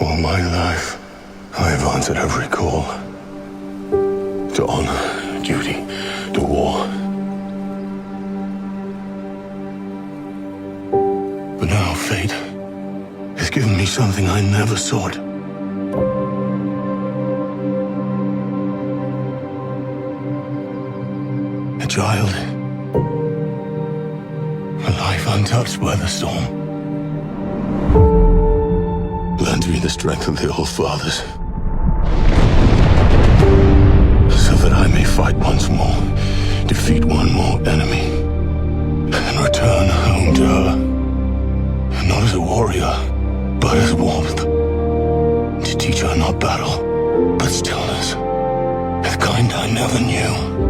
All my life, I have answered every call. To honor, duty, to war. But now fate has given me something I never sought. A child. A life untouched by the storm. Lend me the strength of the old fathers, so that I may fight once more, defeat one more enemy, and return home to her, not as a warrior, but as warmth, to teach her not battle, but stillness, the kind I never knew.